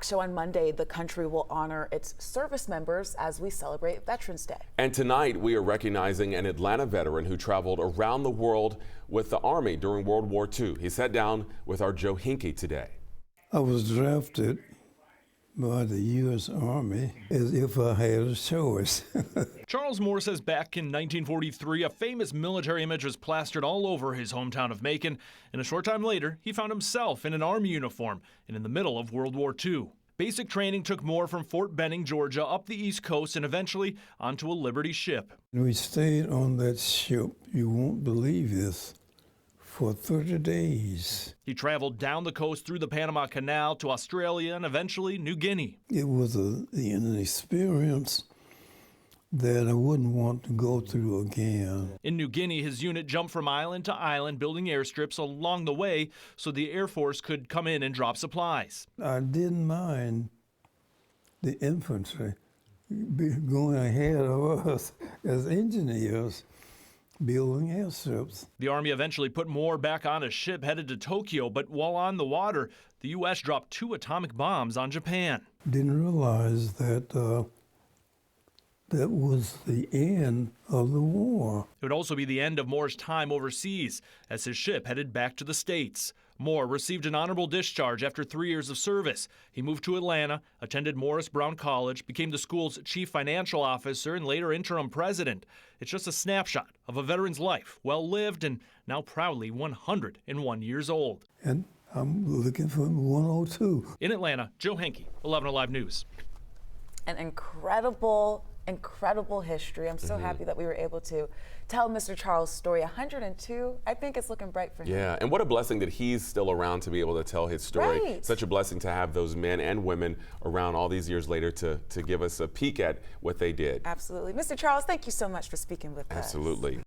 So on Monday, the country will honor its service members as we celebrate Veterans Day. And tonight, we are recognizing an Atlanta veteran who traveled around the world with the Army during World War II. He sat down with our Joe Hinkie today. I was drafted by the U.S. Army as if I had a choice. Charles Moore says back in 1943, a famous military image was plastered all over his hometown of Macon, and a short time later, he found himself in an Army uniform and in the middle of World War II. Basic training took Moore from Fort Benning, Georgia, up the East Coast and eventually onto a Liberty ship. We stayed on that ship, you won't believe this, for 30 days. He traveled down the coast through the Panama Canal to Australia and eventually New Guinea. It was an experience that I wouldn't want to go through again. In New Guinea, his unit jumped from island to island, building airstrips along the way so the Air Force could come in and drop supplies. I didn't mind the infantry going ahead of us as engineers building airstrips. The Army eventually put Moore back on a ship headed to Tokyo, but while on the water, the U.S. dropped 2 atomic bombs on Japan. Didn't realize that that was the end of the war. It would also be the end of Moore's time overseas as his ship headed back to the States. Moore received an honorable discharge after 3 years of service. He moved to Atlanta, attended Morris Brown College, became the school's chief financial officer, and later interim president. It's just a snapshot of a veteran's life, well lived and now proudly 101 years old. And I'm looking for 102. In Atlanta, Joe Hinkie, 11 Alive News. An incredible history. I'm so happy that we were able to tell Mr. Charles' story. 102, I think it's looking bright for him. Yeah, and what a blessing that he's still around to be able to tell his story. Right. Such a blessing to have those men and women around all these years later to give us a peek at what they did. Absolutely. Mr. Charles, thank you so much for speaking with us. Absolutely.